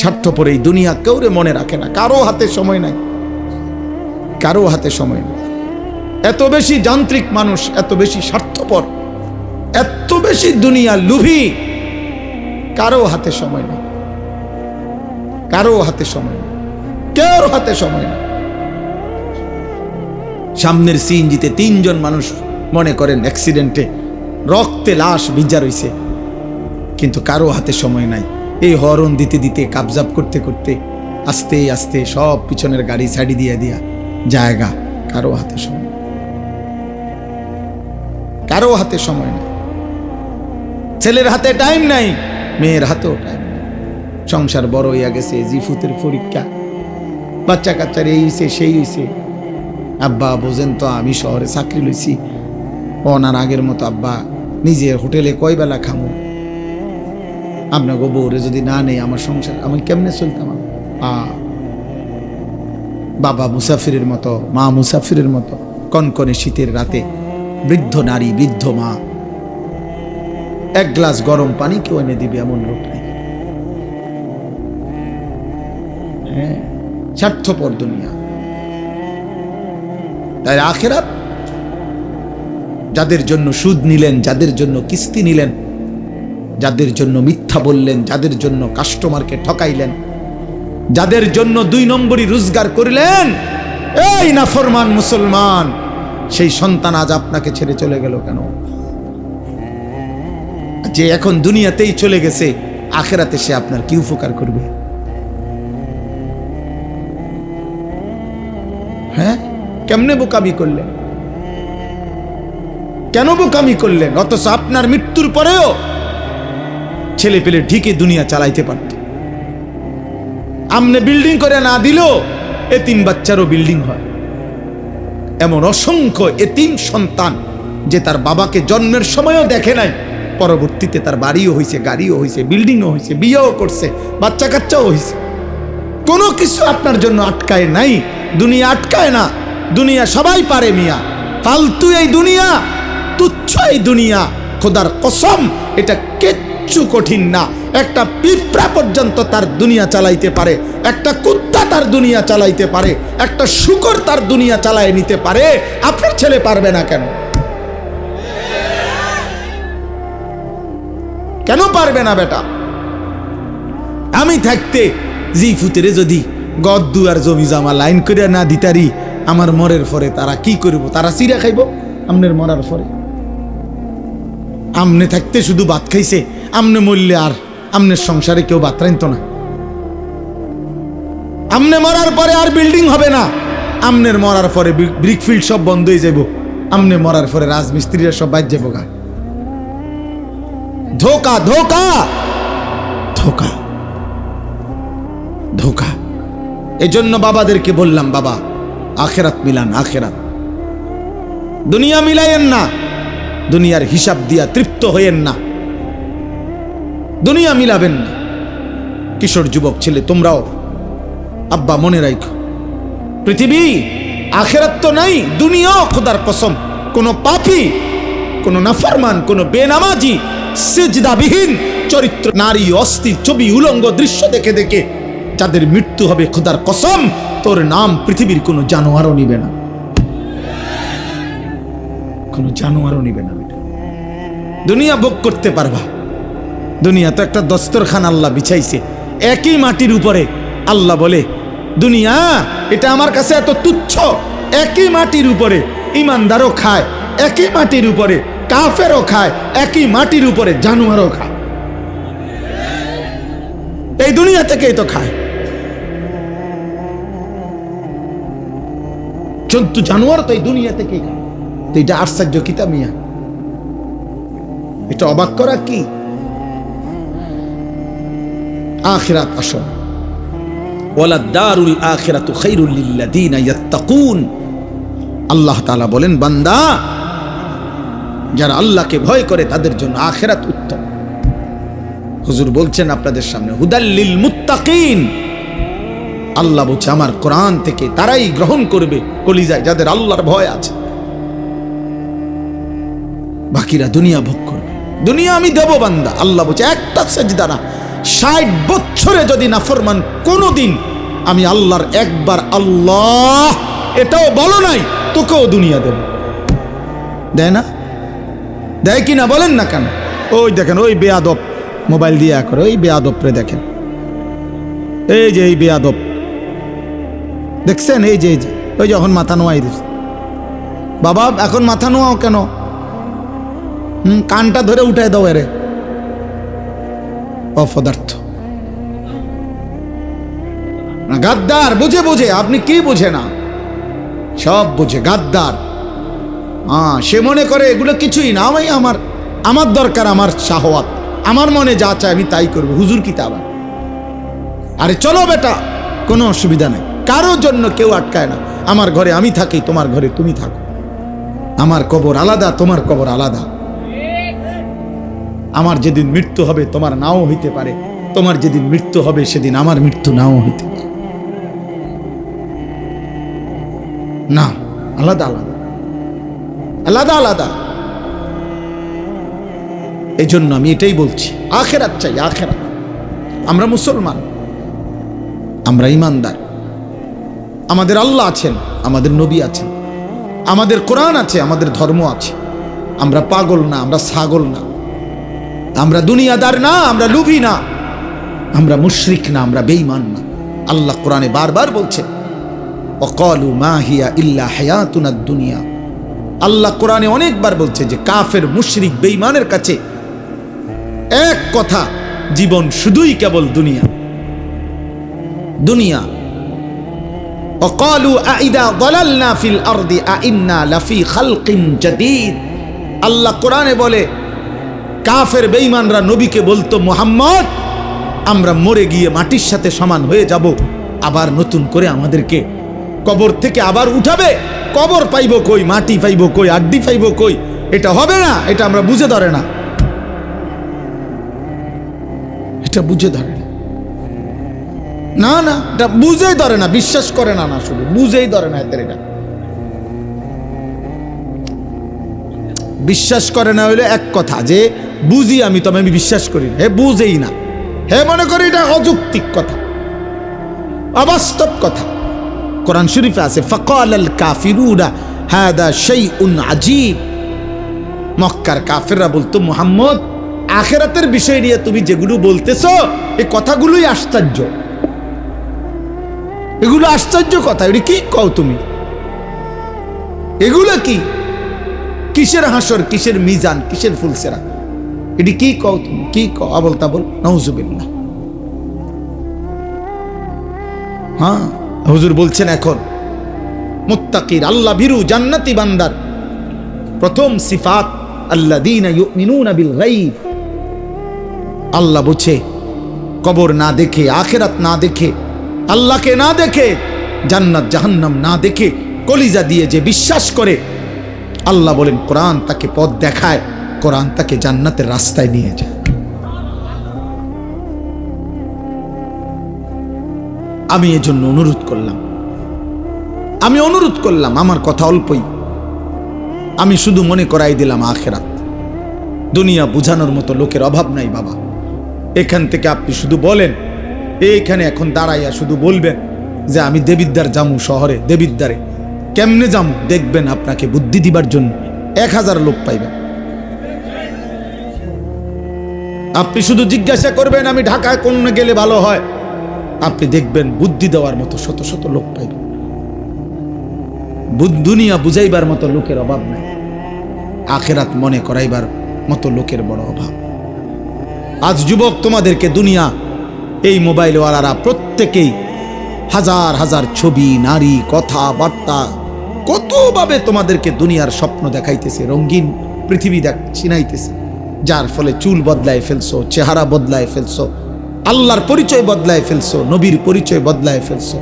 স্বার্থপর এই দুনিয়া কেউরে মনে রাখে না, কারো হাতে সময় নাই, কারো হাতে সময় নেই। এত বেশি যান্ত্রিক মানুষ, এত বেশি স্বার্থপর, এত বেশি দুনিয়া লোভী, কারো হাতে সময় নেই, কারো হাতে সময় নেই, কেউ হাতে সময় নেই। সামনের সিএনজিতে 3 জন মানুষ মনে করেন অ্যাক্সিডেন্টে রক্তে লাশ ভিজা রইছে, কিন্তু কারো হাতে সময় নাই। এই হরন দিতে দিতে কাবজাব করতে করতে আস্তে আস্তে সব পিছনের গাড়ি ছাড়ি দিয়ে দিয়া জায়গা, কারো হাতে সময়, কারো হাতে সময় নাই। ছেলের হাতে টাইম নাই, মেয়ের হাতেও টাইম নাই। সংসার বড় হইয়া গেছে, জিফুতের পরীক্ষা, বাচ্চা কাচ্চার এই হইছে সেই হইছে। আব্বা বোঝেন তো, আমি শহরে চাকরি লইছি, ওনার আগের মতো আব্বা নিজের হোটেলে কয় বেলা খামো, আপনার বউরে যদি না নেই আমার সংসার আমি কেমনে চলতাম। বাবা মুসাফিরের মতো, মা মুসাফিরের মতো, কনকনে শীতের রাতে বৃদ্ধ নারী, বৃদ্ধ মা 1 গ্লাস গরম পানি কেউ এনে দিবে এমন লোক নেই। হ্যাঁ, স্বার্থপর দুনিয়া। তাই আখিরাত যাদের জন্য সুদ নিলেন, যাদের জন্য কিস্তি নিলেন, যাদের জন্য মিথ্যা বললেন, যাদের জন্য কাস্টমারকে ঠকাইলেন, যাদের জন্য 2 নম্বরই রোজগার করলেন, এই নাফরমান মুসলমান, সেই সন্তান আজ আপনাকে ছেড়ে চলে গেল কেন? যে এখন দুনিয়াতেই চলে গেছে, আখিরাতে সে আপনার কি উপকার করবে? হ্যাঁ, কেমনে বোকামি করলেন? কেন বোকামি করলেন? অথচ আপনার মৃত্যুর পরেও ছেলে পেলে ঢিকে দুনিয়া চালাইতে পারত। আমনে বিল্ডিং করে না দিলেও এতিম বাচ্চারও বিল্ডিং হয়। এমন অসংখ্য এতিম সন্তান যে তার বাবাকে জন্মের সময়ও দেখে নাই, পরবর্তীতে তার বাড়িও হয়েছে, গাড়িও হয়েছে, বিল্ডিংও হয়েছে, বিয়েও করছে, বাচ্চা কাচ্চাও হয়েছে। কোনো কিছু আপনার জন্য আটকায় নাই, দুনিয়া আটকায় না। দুনিয়া সবাই পারে মিয়া, ফালতু এই দুনিয়া, তুচ্ছ এই দুনিয়া। খোদার কসম, এটা কিচ্ছু কঠিন না। একটা পিঁপড়া পর্যন্ত তার দুনিয়া চালাইতে পারে, একটা কুত্তা তার দুনিয়া চালাইতে পারে, একটা শূকর তার দুনিয়া চালায় নিতে পারে। আপনার ছেলে পারবে না কেন? কেন পারবে না বেটা? আমি থাকতে জিফুতেরে যদি গদ্দু আর জমি জমা লাইন করে না দিতারি, আমার মরের পরে তারা কি করব? তারা চিরা খাইব আমনের মরার পরে। আমনে থাকতে শুধু ভাত খাইছে, আমনে মরলে আর আমনের সংসারে কেউ ভাত রাইত না। আমনে মরার পরে আর বিল্ডিং হবে না, আমনের মরার পরে ব্রিকফিল্ড সব বন্ধ হয়ে যাব, আমনে মরার পরে রাজমিস্ত্রিরা সব বাইর যাবো গা। ধোকা, ধোকা, ধোকা, ধোকা। এজন্য বাবাদেরকে বললাম, বাবা আখেরাত মিলান, আখেরাত। দুনিয়া মিলাইয়েন না, দুনিয়ার হিসাব দিয়া তৃপ্ত হইয়েন না, দুনিয়া মিলাবেন না। কিশোর যুবক ছেলে তোমরাও আব্বা মনে রাখো, পৃথিবী আখেরাত তো নাই, দুনিয়াও খোদার কসম কোন পাপী, কোন নাফরমান, কোন বেনামাজি, সিজদাবিহীন চরিত্র নারী, অস্থির ছবি, উলঙ্গ দৃশ্য দেখে দেখে যাদের মৃত্যু হবে, খোদার কসম তোর নাম পৃথিবীর কোন জানোয়ারও নিবে না, কোন জানোয়ারও নিবে না। দুনিয়া ভোগ করতে পারবা, দুনিয়া তো একটা দস্তরখান আল্লাহ বিছাইছে একই মাটির উপরে। আল্লাহ বলে দুনিয়া এটা আমার কাছে এত তুচ্ছ, একই মাটির উপরে ইমানদারও খায়, একই মাটির উপরে কাফেরও খায়, একই মাটির উপরে জানোয়ারও খায়। এই দুনিয়া থেকেই তো খায়, জন্তু জানোয়ার তো এই দুনিয়া থেকেই খায়। তো এটা আশ্চর্য কিতা মিয়া, এটা অবাক করা কি? আখিরাত আসল, ওয়ালা দারুল আখিরাতু খায়রুল লিল্লাযিনা ইয়াত্তাকুন। আল্লাহ তাআলা বলেন, বান্দা যারা আল্লাহকে ভয় করে তাদের জন্য আখিরাত উত্তম। হুজুর বলছেন আপনাদের সামনে, হুদাল লিল মুত্তাকিন। আল্লাহ বলছে আমার কোরআন থেকে তারাই গ্রহণ করবে কলিজায় যাদের আল্লাহর ভয় আছে, বাকিরা দুনিয়া ভোগ করবে। দুনিয়া আমি দেব বান্দা, আল্লাহ বলছে একটা সেজদা না, 60 বছরে যদি নাফরমান কোনোদিন আমি আল্লাহর একবার আল্লাহ এটাও বলো নাই, তোকেও দুনিয়া দেব। দেয় না? দেয় কি না বলেন না কেন? ওই দেখেন ওই বেয়াদব মোবাইল দিয়ে করে, ওই বেয়াদবরে দেখেন, এই যে এই বেয়াদব দেখছেন, এই যে ওই যখন মাথা নোয়াই দিস, বাবা এখন মাথা নোয়াও কেন? কানটা ধরে উঠাই দাও এরে, অপদার্থ গাদ্দার। বুঝে বুঝে, আপনি কি বুঝে না? সব বুঝে, গাদ্দার। সে মনে করে এগুলো কিছুই না, আমি আমার দরকার আমার শাহওয়াত, আমার মনে যা চায় আমি তাই করবো। হুজুর কি তা আবার? আরে চলো বেটা, কোনো অসুবিধা নাই, কারোর জন্য কেউ আটকায় না। আমার ঘরে আমি থাকি, তোমার ঘরে তুমি থাকো, আমার কবর আলাদা, তোমার কবর আলাদা। আমার যেদিন মৃত্যু হবে তোমার নাও হইতে পারে, তোমার যেদিন মৃত্যু হবে সেদিন আমার মৃত্যু নাও হইতে পারে। না, আলাদা আলাদা, আলাদা আলাদা। এই জন্য আমি এটাই বলছি, আখেরাত চাই, আখেরাত। আমরা মুসলমান, আমরা ইমানদার, আমাদের আল্লাহ আছেন, আমাদের নবী আছেন, আমাদের কোরআন আছে, আমাদের ধর্ম আছে। আমরা পাগল না, আমরা ছাগল না, আমরা দুনিয়াদার না, আমরা লুভি না, আমরা মুশরিক না, আমরা বেঈমান না। আল্লাহ কোরআনে বারবার বলছেন, ওয়াকালু মা হিয়া ইল্লা হায়াতুনাদ দুনিয়া। আল্লাহ কোরআনে অনেকবার বলছে যে কাফের, মুশরিক, বেঈমানের কাছে এক কথা, জীবন শুধুই কেবল দুনিয়া, দুনিয়া। ওয়াকালু আইদা যালালনা ফিল আরদি আইন্না লাফি খালকিন জাদীদ। আল্লাহ কোরআনে বলে, কাফের বেঈমানরা নবীকে বলতো, মুহাম্মদ আমরা মরে গিয়ে মাটির সাথে সমান হয়ে যাব, আবার নতুন করে আমাদেরকে কবর থেকে আবার উঠাবে। কবর পাইব কই, মাটি পাইব কই, আড্ডি পাইব কই? এটা হবে না, এটা আমরা বুঝে ধরে না, এটা বুঝে ধরে না। না না, এটা বুঝেই ধরে না, বিশ্বাস করে না, না শুধু বুঝেই ধরে না। এদের এটা বিশ্বাস করে না হইলে এক কথা, যে বুঝি আমি, তবে আমি বিশ্বাস করি না। হে বুঝেই না, হে মনে করি এটা অযৌক্তিক কথা, অবাস্তব কথা। কোরআন শরীফে আছে, ফাকালাল কাফিরুনা হাদা শাইউন আজীব। মক্কার কাফেররা বলতো, মুহাম্মদ আখিরাতের বিষয় নিয়ে তুমি যেগুলো বলতেছো এই কথাগুলোই আশ্চর্য, এগুলো আশ্চর্য কথা। এটা কি কও তুমি? এগুলো কি? কিসের হাসর, কিসের মিজান, কিসের ফুলসেরা? এটি কি কও তুমি? কি কও? আবল তাবল, নাউজুবিল্লাহ। হ্যাঁ, হুজুর বলছেন এখন মুত্তাকির, আল্লাহ ভীরু, জান্নাতি বান্দার প্রথম সিফাত আল্লাযীনা ইউমিনুনা বিল গায়ব। আল্লাহ বুঝে, কবর না দেখে, আখিরাত না দেখে, আল্লাহকে না দেখে, জান্নাত জাহান্নাম না দেখে কলিজা দিয়ে যে বিশ্বাস করে, আল্লাহ বলেন কোরআন তাকে পথ দেখায়, কোরআন তাকে জান্নাতের রাস্তায় নিয়ে যায়। আমি এজন্য অনুরোধ করলাম, আমার কথা অল্পই, আমি শুধু মনে করাই দিলাম আখিরাত। দুনিয়া বুঝানোর মতো লোকের অভাব নাই বাবা। এখান থেকে আপনি শুধু বলেন, এইখানে এখন দাঁড়াইয়া শুধু বলবেন যে আমি দেবিদ্বার জামু, শহরে দেবিদ্বারে কেমনে জামু, দেখবেন আপনাকে বুদ্ধি দিবার জন্য 1000 লোক পাইবেন। আপনি শুধু জিজ্ঞাসা করবেন আমি ঢাকায় কোন গেলে ভালো হয়, আপনি দেখবেন বুদ্ধি দেওয়ার মতো শত শত লোক পাইবেন। দুনিয়া বুঝাইবার মতো লোকের অভাব নাই, আখিরাত মনে করাইবার মতো লোকের বড় অভাব। আজ যুবক তোমাদেরকে দুনিয়া, এই মোবাইলওয়ালারা প্রত্যেকেই হাজার হাজার ছবি, নারী, কথাবার্তা, কতভাবে তোমাদেরকে দুনিয়ার স্বপ্ন দেখাইতেছে, রঙিন পৃথিবী চিনাইতেছে, যার ফলে চুল বদলায় ফেলছো, চেহারা বদলায় ফেলছো, আল্লাহর পরিচয় বদলায় ফেলছো, নবীর পরিচয় বদলায় ফেলছো,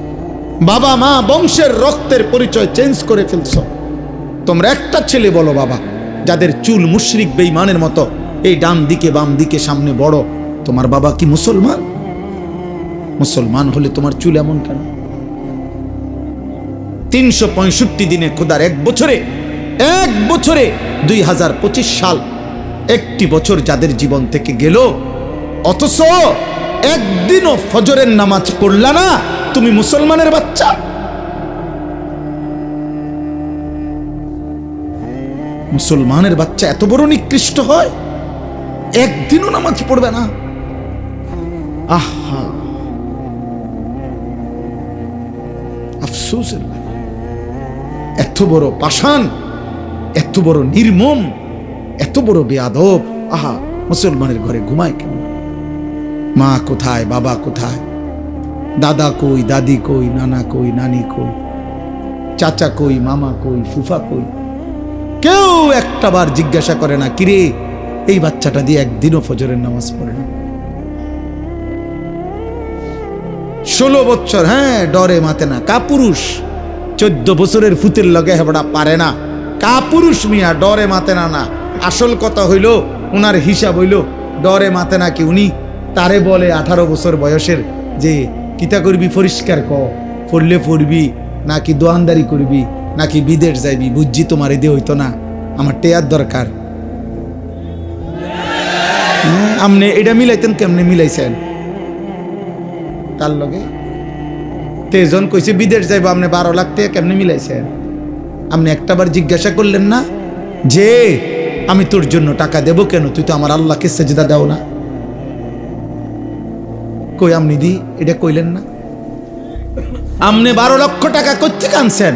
বাবা মা বংশের রক্তের পরিচয় চেঞ্জ করে ফেলছো। তোমরা একটা ছেলে বলো বাবা, যাদের চুল মুশরিক বেঈমানের মতো, এই ডান দিকে বাম দিকে সামনে বড়, তোমার বাবা কি মুসলমান? মুসলমান হলে তোমার চুল এমন কেন? 365 দিনে খোদার এক বছরে 2025 সাল, একটি বছর যাদের জীবন থেকে গেল, অথচ একদিনও ফজরের নামাজ পড়লা না, তুমি মুসলমানের বাচ্চা? মুসলমানের বাচ্চা এত বড় নিকৃষ্ট হয়, একদিনও নামাজ পড়বে না? আহা, আফসোস। এত বড় পাষাণ, এত বড় নির্মম, এত বড় বেয়াদব। আহা, মুসলমানের ঘরে ঘুমায় কেন? মা কোথায়, বাবা কোথায়, দাদা কই, দাদি কই, নানা কই, নানি কই, চাচা কই, মামা কই, ফুফা কই? কেউ একটাবার জিজ্ঞাসা করে না, কিরে এই বাচ্চাটা দিয়ে একদিনও ফজরের নামাজ পড়ে না। 16 বছর, হ্যাঁ, ডরে মাতে না। কাপুরুষ 14 বছরের ফুতের লগে হেবড়া পারে না। কাপুরুষ মিয়া, ডরে মাতে না। না, আসল কথা হইল উনার হিসাব হইল ডরে মাতে না কি উনি তারে বলে 18 বছর বয়সের যে কিতা করবি পরিষ্কার ক, পড়লে পড়বি নাকি দোয়ানদারি করবি নাকি বিদেশ যাইবি, বুঝছি তোমার এদে হইতো না, আমার টেয়ার দরকার। আপনি এটা মিলাইতেন, কেমনে মিলাইছেন তার লগে? তেজন কইছে বিদেশ যাইব, আপনি 12 লাখ টাকা কেমনে মিলাইছেন? আপনি একটাবার জিজ্ঞাসা করলেন না যে আমি তোর জন্য টাকা দেব কেন, তুই তো আমার আল্লাহকে সেজদা দাও না? কই আপনি দি এটা কইলেন না? আপনি 12 লক্ষ টাকা কোত্থেকে আনছেন?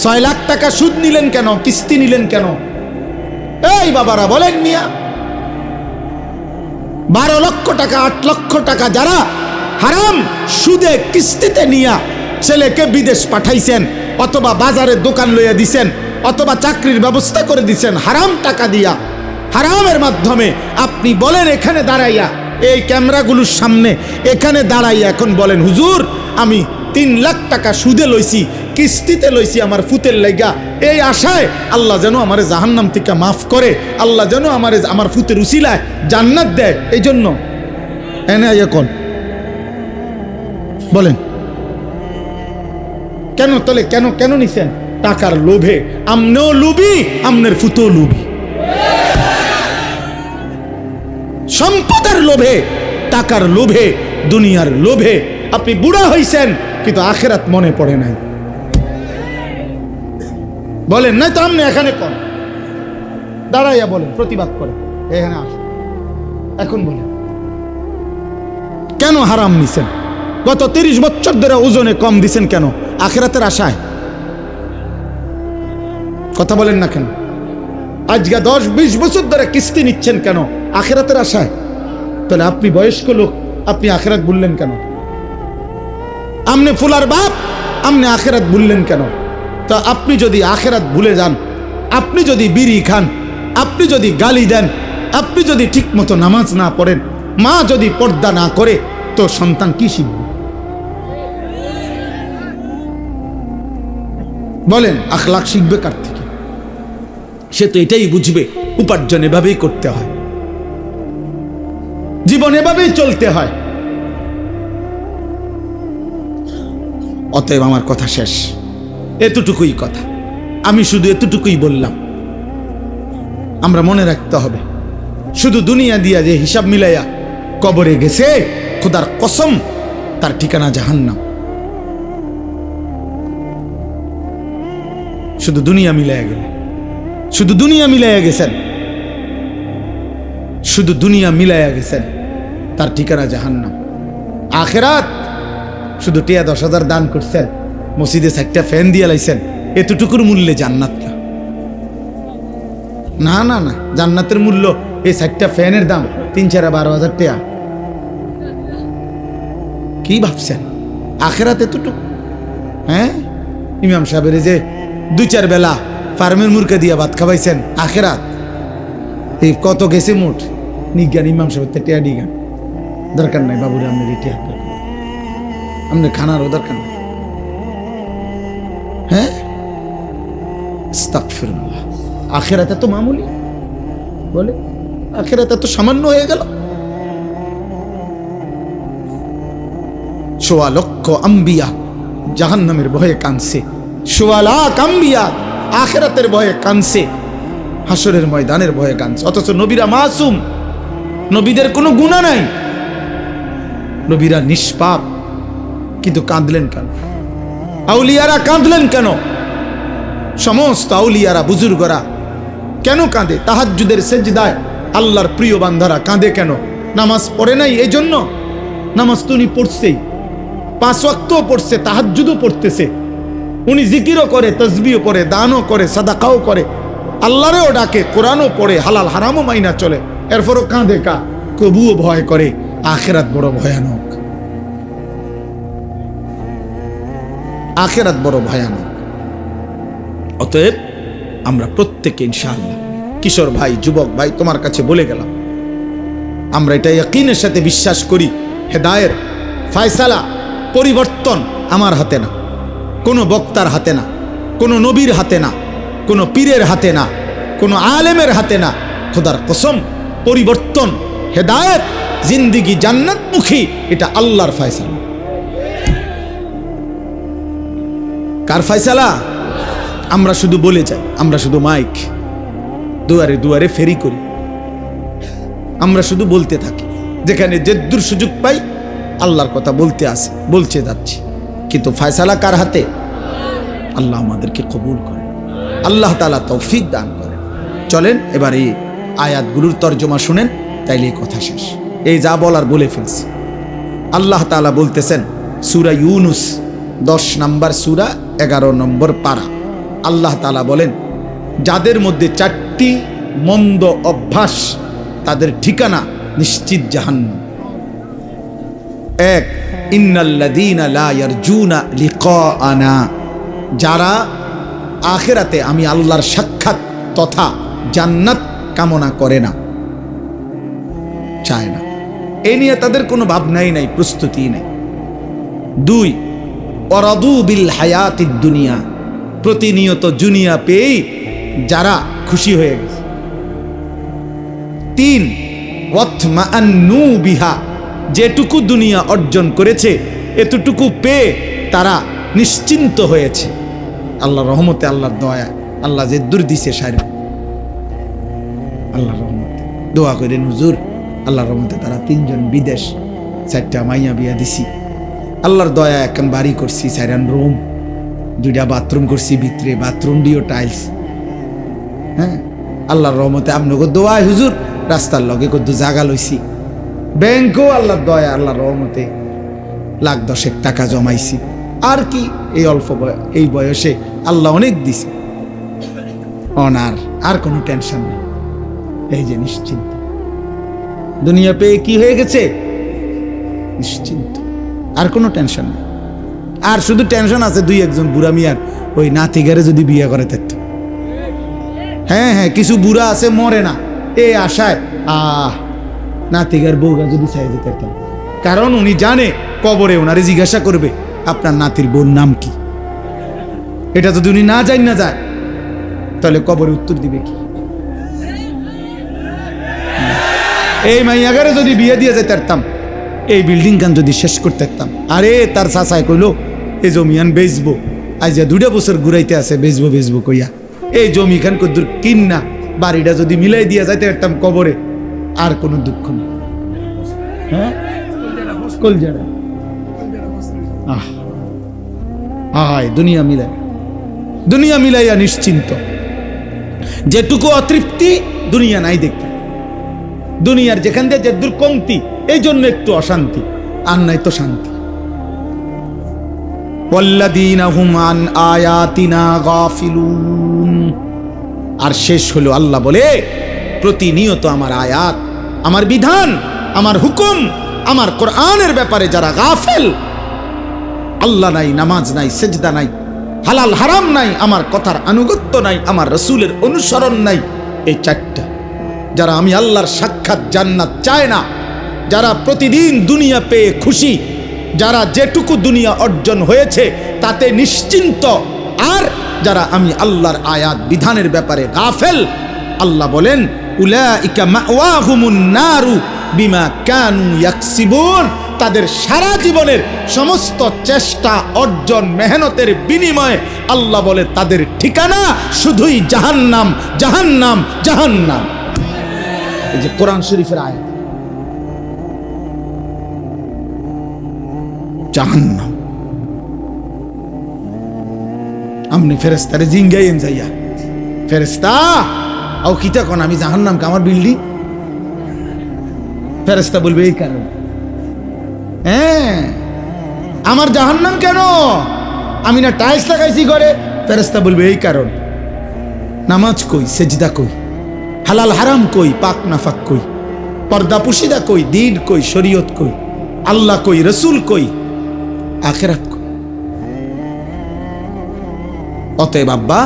6 লাখ টাকা সুদ নিলেন কেন, কিস্তি নিলেন কেন? এই বাবারা বলেন মিয়া, 12 লক্ষ টাকা 8 লক্ষ টাকা যারা হারাম সুদে কিস্তিতে নিয়া ছেলেকে বিদেশ পাঠাইছেন, অথবা বাজারে দোকান লইয়া দিছেন, অথবা চাকরির ব্যবস্থা করে দিছেন হারাম টাকা দিয়া, হারামের মাধ্যমে, আপনি বলেন এখানে দাঁড়াইয়া, এই ক্যামেরাগুলোর সামনে এখানে দাঁড়াইয়া এখন বলেন, হুজুর আমি 3 লাখ টাকা সুদে লইছি, কিস্তিতে লইছি আমার ফুতের লাইগা, এই আশায় আল্লাহ যেন আমারে জাহান্নাম থেকে মাফ করে, আল্লাহ যেন আমারে আমার ফুতের উসিলায় জান্নাত দেয়, এই জন্য এনে এখন বলেন কেন? তলে কেন কেন নিছেন? টাকার লোভে। আমনেও লুবি, আমনের ফুতেও লুবি। সম্পদের লোভে, টাকার লোভে, দুনিয়ার লোভে আপনি বুড়া হইছেন, কিন্তু আখিরাত মনে পড়ে নাই। বলেন নাই তো? আপনি এখানে কোন দাঁড়াইয়া বলেন, প্রতিবাদ করেন, এখানে আস, এখন বলেন কেন হারাম নিছেন? গত 30 বছর ধরে ওজনে কম দিছেন কেন? আখিরাতের আশায়? কথা বলেন না কেন? আজকে 10-20 বছর ধরে কিস্তি নিচ্ছেন কেন? আখিরাতের আশায়। তাহলে আপনি বয়স্ক লোক, আপনি আখিরাত ভুললেন কেন? আপনি ফুলার বাপ, আপনি আখিরাত ভুললেন কেন? তা আপনি যদি আখিরাত ভুলে যান, আপনি যদি বিড়ি খান, আপনি যদি গালি দেন, আপনি যদি ঠিক মতো নামাজ না পড়েন, মা যদি পর্দা না করে, তো সন্তান কি শিখবে? বলেন, আখলাক শিখবে কার থেকে? সে তো এটাই বুঝবে উপার্জন এভাবেই করতে হয়, জীবন এভাবেই চলতে হয়। অতএব আমার কথা শেষ, এতটুকুই কথা, আমি শুধু এতটুকুই বললাম। আমরা মনে রাখতে হবে, শুধু দুনিয়া দিয়া যে হিসাব মিলাইয়া কবরে গেছে, খোদার কসম তার ঠিকানা জাহান্নাম। শুধু দুনিয়া মিলাইয়া গেলে, শুধু দুনিয়া মিলাইয়া গেছেন, শুধু দুনিয়া মিলাইয়া গেছেন, তার ঠিকানা জাহান্নাম। আখিরাত শুধু 10,000 দান করছেন, মসজিদে 4টা ফ্যান দিয়ে লাইছেন, এতটুকুর মূল্যে জান্নাত না। না না না, জান্নাতের মূল্য এই 4টা ফ্যানের দাম 3-4-12,000 টাকা। কি ভাবছেন আখিরাত এতটুকু? হ্যাঁ, ইমাম সাহেবের যে 2-4 বেলা ফার্মের মুরগা দিয়া ভাত খাওয়াইছেন, আখিরাত এই কত গেছে মোট? নিজ্ঞান ইমাম সাহেব টেয়া নিজ্ঞান দরকার নাই বাবুরে, আপনার রিটিয়া আপনার খানারও দরকার নাই। হ্যাঁ, আস্তাগফিরুল্লাহ। আখিরাত এত মামুলি? বলে আখিরাত এত সামান্য হয়ে গেল? 1.25 লক্ষ আম্বিয়া জাহান্নামের ভয়ে কাঁদছে, 1.25 লাখ আম্বিয়া আখিরাতের ভয়ে কাঁদছে, হাসরের ময়দানের ভয়ে কাঁদছে। অথচ নবীরা মাসুম, নবীদের কোনো গুনাহ নাই, নবীরা নিষ্পাপ, কিন্তু কাঁদলেন কেন? আউলিয়ারা কাঁদলেন কেন? সমস্ত আউলিয়ারা বুজুর্গরা কেন কাঁদে? তাহাজ্জুদের সেজদায় আল্লাহর প্রিয় বান্দারা কাঁদে কেন? নামাজ পড়ে নাই এই জন্য? নামাজ তো উনি পড়ছেই, 5 ওয়াক্তও পড়ছে, তাহাজ্জুদও পড়তেছে, উনি জিকিরও করে, তাসবিহও পড়ে, দানও করে, সাদাকাও করে, আল্লাহরেও ডাকে, কোরআনও পড়ে, হালাল হারামও মাইনা চলে, এরপরও কাঁদে কা? কবুও ভয় করে আখিরাত বড় ভয়ানক, আখিরাত বড় ভয়ানক। অতএব আমরা প্রত্যেকে ইনশাআল্লাহ, কিশোর ভাই, যুবক ভাই, তোমার কাছে বলে গেলাম, আমরা এটা ইয়াকিনের সাথে বিশ্বাস করি, হেদায়ের ফয়সালা, পরিবর্তন আমার হাতে না, কোনো বক্তার হাতে না, কোনো নবীর হাতে না, কোনো পীরের হাতে না, কোনো আলেমের হাতে না। খোদার কসম, পরিবর্তন, হেদায়েত, জিন্দিগি জান্নাতমুখী, এটা আল্লাহর ফয়সালা। কার ফয়সালা? আমরা শুধু বলে যাই, আমরা শুধু মাইক দুয়ারে দুয়ারে ফেরি করি, আমরা শুধু বলতে থাকি, যেখানে যেদুর সুযোগ পাই আল্লাহর কথা বলতে আসে, বলতে যাচ্ছি, কিন্তু ফয়সালা কার হাতে? আল্লাহ আমাদেরকে কবুল করে, আল্লাহ তাআলা তৌফিক দান করে। চলেন এবার এই আয়াতগুলোর তর্জমা শুনেন, তাইলে এই কথা শেষ। এই যা বলার বলে ফেলছি। আল্লাহ তাআলা বলতেছেন সূরা ইউনুস 10 নম্বর সূরা 11 নম্বর পারা। আল্লাহ তাআলা বলেন, যাদের মধ্যে 4টি মন্দ অভ্যাস, তাদের ঠিকানা নিশ্চিত জাহান্নাম। 1, ইন্নাল্লাযীনা লা ইয়ারজুনা লিকাআনা, যারা আখিরাতে আমি আল্লাহর সাক্ষাৎ তথা জান্নাত কামনা করে না, চায় না, এই নিয়ে তাদের কোনো ভাবনাই নাই, প্রস্তুতি নাই। 2, ওয়ারাদু বিল হায়াতিদ দুনিয়া, প্রতিনিয়ত দুনিয়া পেয়ে যারা খুশি হয়ে গেছে। 3, ওয়াতমাআন্নু বিহা, যেটুকু দুনিয়া অর্জন করেছে এতটুকু পেয়ে তারা নিশ্চিন্ত হয়েছে। আল্লাহর রহমতে, আল্লাহর দয়া, আল্লাহ যে দূর দিছে সারা, আল্লাহর রহমতে দোয়া করেন হুজুর, আল্লাহর রহমতে তারা 3 জন বিদেশ, 4টা মাইয়া বিয়া দিছি, আল্লাহর দয়া এখন বাড়ি করছি, 4 রুম, 2টা বাথরুম করছি, ভিতরে বাথরুম দিও টাইলস। হ্যাঁ, আল্লাহর রহমতে আপনাকে দোয়ায় হুজুর রাস্তার লগে কত জায়গা লইছি, ব্যাংকও আল্লাহর দয়া, আল্লাহর রহমতে 1,10,000 টাকা জমাইছি। আর কি, এই অল্প এই বয়সে আল্লাহ অনেক দিছে, অনার আর কোনো টেনশন নেই। এই যে নিশ্চিন্ত, দুনিয়া পেয়ে কি হয়ে গেছে? নিশ্চিন্ত, আর কোনো টেনশন নেই। আর শুধু টেনশন আছে 2-1 বুড়া মিয়ার, ওই নাতিগারে যদি বিয়ে করে থাকতো। হ্যাঁ হ্যাঁ, কিছু বুড়া আছে মরে না এই আশায়, নাতিগার বউরা যদি চাই যেতে, কারণ উনি জানে কবরে ওনারে জিজ্ঞাসা করবে আপনার নাতির বোন নাম কি। এটা যদি উনি না যায় তাহলে কবরে উত্তর দিবে কি? এই মাইয়াগারে যদি বিয়ে দিয়ে যেতে পারতাম, এই বিল্ডিং খান যদি শেষ করতে পারতাম, আরে তার চাচাই কইলো এই জমিয়ান বেচবো, আজ 2 বছর ঘুরাইতে আছে, বেচবো কইয়া এই জমি খান কদ্দুর কিন্না বাড়িটা যদি মিলাই দিয়া যাইতে পারতাম কবরে, আর কোনো দুঃখ নেই। হ্যাঁ, দুনিয়া মিলাইয়া নিশ্চিন্ত, যেটুকু অতৃপ্তি দুনিয়া নাই দেখতে, দুনিয়ার যেখান দিয়ে যে দুর্কমতি, এই জন্য একটু অশান্তি, আর নাই তো শান্তি। ওয়াল্লাযীনা হুম আন আয়াতিনা গাফিলুন, আর শেষ হলো আল্লাহ বলে, প্রতিনিয়ত আমার আয়াত, আমার বিধান, আমার হুকুম, আমার কোরআনের ব্যাপারে যারা গাফেল, আল্লাহ নাই, নামাজ নাই, সেজদা নাই, হালাল হারাম নাই, আমার কথার আনুগত্য নাই, আমার রাসূলের অনুসরণ নাই, এই 4টা, যারা আমি আল্লাহর সাক্ষাৎ জান্নাত চায় না, যারা প্রতিদিন দুনিয়া পেয়ে খুশি, যারা যেটুকু দুনিয়া অর্জন হয়েছে তাতে নিশ্চিন্ত, আর যারা আমি আল্লাহর আয়াত বিধানের ব্যাপারে গাফেল, আল্লাহ বলেন উলাইকা মাওয়াহুমুন নারু বিমা কানু ইয়াকসিবুন, তাদের সারা জীবনের সমস্ত চেষ্টা, অর্জন, মেহনতের বিনিময়ে আল্লাহ বলে তাদের ঠিকানা শুধুই জাহান্নাম, জাহান্নাম, জাহান্নাম। এই যে কোরআন শরীফের আয়াত, জাহান্নাম। আমনি ফেরেস্তারে জিঙ্গাইন যাইয়া, ফেরেস্তা আও কিতা কোন আমি জাহান্নাম কে আমার বিল্ডিং? ফেরেস্তা বলবে এই কারণ। হ্যাঁ, আমার জাহান্নাম কেন? আমি না টাইলস লাগাইছি ঘরে। ফেরেস্তা বলবে এই কারণ। নামাজ কই, সেজদা কই, হালাল হারাম কই, পাক নাফাক কই, পর্দা পুশিদা কই, দিন কই, শরীয়ত কই, আল্লাহ কই, রসুল কই, আখিরাত কই। অতএব আব্বা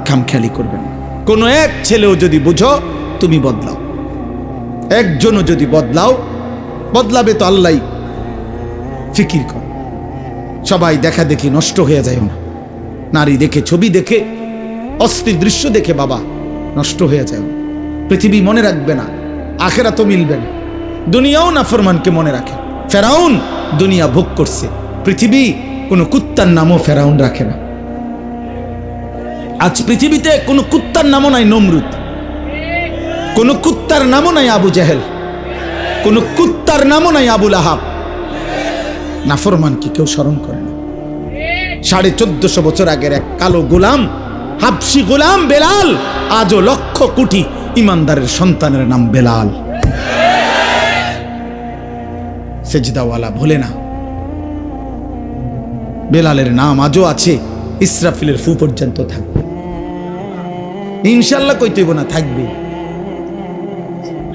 খামখেয়ালি করবেন। কোনো এক ছেলেও যদি বুঝো তুমি বদলাও, একজনও যদি বদলাও, বদলাবে তো আল্লাহ। ফিকির কর, সবাই দেখা দেখি নষ্ট হয়ে যায় না। নারী দেখে, ছবি দেখে, অস্থির দৃশ্য দেখে বাবা নষ্ট হয়ে যায়। পৃথিবী মনে রাখবে না, আখিরাতও মিলবে না। দুনিয়াও নাফরমানকে মনে রাখে। ফেরাউন দুনিয়া ভোগ করছে, পৃথিবী কোনো কুত্তার নামও ফেরাউন রাখে না। আজ পৃথিবীতে কোনো কুত্তার নামও নাই নমরুদ, কোনো কুত্তার নামও নাই আবু জেহেল, কোনো কুত্তার নামও নাই আবুল আহাব। নাফরমানকে কেউ স্মরণ করে না। 1450 বছর আগের এক কালো গোলাম, হাবশি গোলাম বেলাল, আজও লক্ষ কোটি ইমানদারের সন্তানের নাম বেলাল। সেজদাওয়ালা ভোলে না। বেলালের নাম আজও আছে, ইসরাফিলের ফু পর্যন্ত থাকবে। ইনশাল্লাহ কইতেইব না, থাকবে।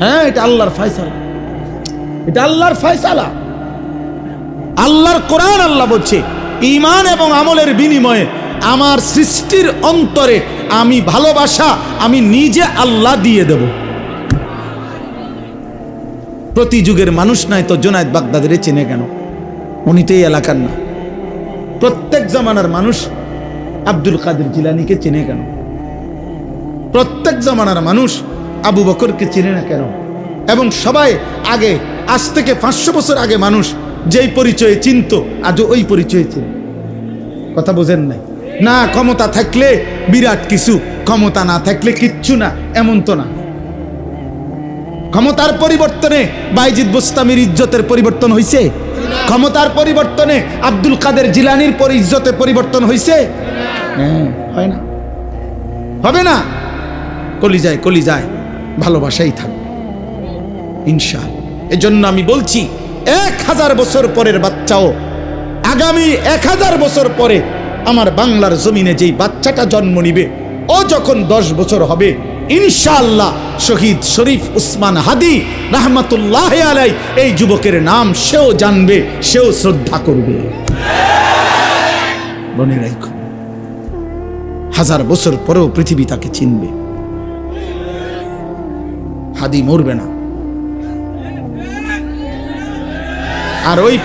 হ্যাঁ, এটা আল্লাহর ফয়সালা, এটা আল্লাহর ফয়সালা, আল্লাহর কোরআন। আল্লাহ বলছে ঈমান এবং আমলের বিনিময়ে আমার সৃষ্টির অন্তরে আমি ভালোবাসা আমি নিজে আল্লাহ দিয়ে দেব। প্রতি যুগের মানুষ নাই তো জুনায়েদ বাগদাদের চেনে কেন? উনি তো এই এলাকার না। প্রত্যেক জামানার মানুষ আব্দুল কাদের জিলানীকে চেনে কেন? প্রত্যেক জামানার মানুষ আবু বকরকে চেনে না কেন? এবং সবাই আগে, আজ থেকে 500 বছর আগে মানুষ যেই পরিচয়ে চিনত, আজও ওই পরিচয়ে চেনে। কথা বোঝেন নাই? না, ক্ষমতা থাকলে বিরাট কিছু, ক্ষমতা না থাকলে কিচ্ছু না, এমন তো না। ক্ষমতার পরিবর্তনে বাইজিদ বোস্তামির ইজ্জতের পরিবর্তন হয়েছে? ক্ষমতার পরিবর্তনে আব্দুল কাদের জিলানীর ইজ্জতের পরিবর্তন হয়েছে? হয় না, হবে না। কলিজায় কলিজায় ভালোবাসাই থাকবে ইনশাআল্লাহ। এজন্য আমি বলছি 1000 বছর পরের বাচ্চাও, আগামী 1000 বছর পরে আমার বাংলার জমিনে যেই বাচ্চাটা জন্ম নিবে, ও যখন 10 বছর হবে ইনশাআল্লাহ শহীদ শরীফ উসমান হাদি রাহমাতুল্লাহ আলাই এই যুবকের নাম সেও জানবে, সেও শ্রদ্ধা করবে। মনে রাখো, 1000 বছর পরেও পৃথিবী তাকে চিনবে। হাদি মরবে না। আর ওই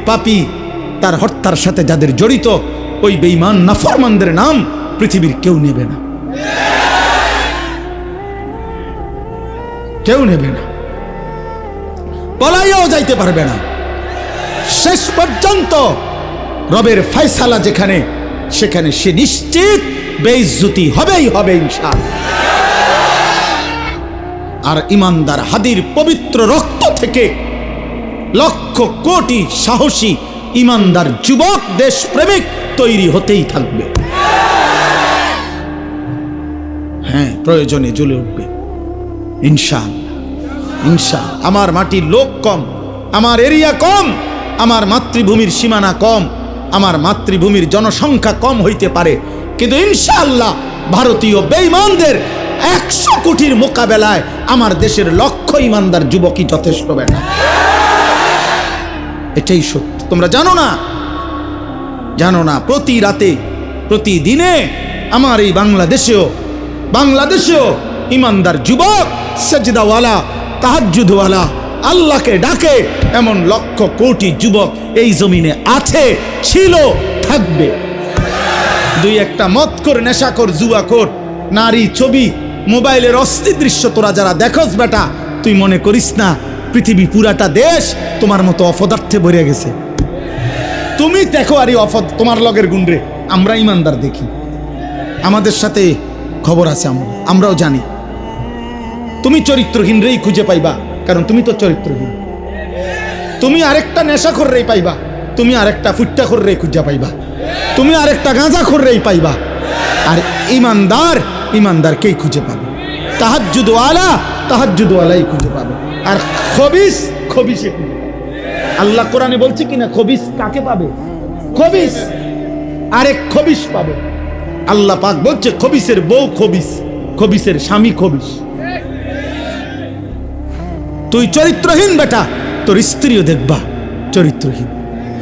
পাপী তার হত্যার সাথে যাদের জড়িত, ওই বেঈমান নাফরমানদের নাম পৃথিবীর কেউ নেবে না, কেউ নেবে না, পলাইয়াও যাইতে পারবে না। শেষ পর্যন্ত রবের ফয়সালা যেখানে, সেখানে সে নিশ্চিত বেইজ্জতি হবেই হবে ইনশাআল্লাহ। আর ইমানদার হাদির পবিত্র রক্ত থেকে লক্ষ কোটি সাহসী ইমানদার যুবক দেশপ্রেমিক তৈরি হতেই থাকবে। হ্যাঁ, প্রয়োজনে জ্বলে উঠবে ইনশাআল্লাহ, ইনশাআল্লাহ। আমার মাটির লোক কম, আমার এরিয়া কম, আমার মাতৃভূমির সীমানা কম, আমার মাতৃভূমির জনসংখ্যা কম হইতে পারে, কিন্তু ইনশাআল্লাহ ভারতীয় বেঈমানদের 100 কোটির মোকাবেলায় আমার দেশের লক্ষ ইমানদার যুবকই যথেষ্ট বেটা। এটাই সত্য। তোমরা জানো না, জানো না, প্রতি রাতে প্রতিদিনে আমার এই বাংলাদেশেও ইমানদার যুবক, সেজদাওয়ালা, তাহাজ্জুদওয়ালা, আল্লাহকে ডাকে এমন লক্ষ কোটি যুবক এই জমিনে আছে, ছিল, থাকবে। 2-1টা মদখোর, নেশাখোর, জুয়াখোর, নারী, ছবি, মোবাইলের অস্থির দৃশ্য তোরা যারা দেখোস বেটা, তুই মনে করিস না পৃথিবী পুরাটা দেশ তোমার মতো অপদার্থে ভরে গেছে। তুমি দেখো আর তোমার লগের গুন্ডে, আমরা ইমানদার দেখি, আমাদের সাথে খবর আছে, আমরাও জানি। তুমি চরিত্রহীনরেই খুঁজে পাইবা, কারণ তুমি তো চরিত্রহীন। তুমি আরেকটা নেশা কররেই পাইবা, তুমি আরেকটা ফুট্টা কররেই খুঁজা পাইবা, তুমি আরেকটা গাঁজা কররেই পাইবা। আর ইমানদার ইমানদারকেই খুঁজে পাবে, তাহাজ্জুদ ওয়ালা তাহাজ্জুদ ওয়ালাই খুঁজে পাবে, আর খবিস খবিসে খুঁজে পাবে। আল্লাহ কোরআনে বলছে কিনা খবিস কাকে পাবে? খবিস আরেক খবিস পাবে। আল্লাহ পাক বলছে খবিসের বউ খবিস, খবিসের স্বামী খবিস। তুই চরিত্রহীন বেটা, তোর স্ত্রীও দেখবা চরিত্রহীন।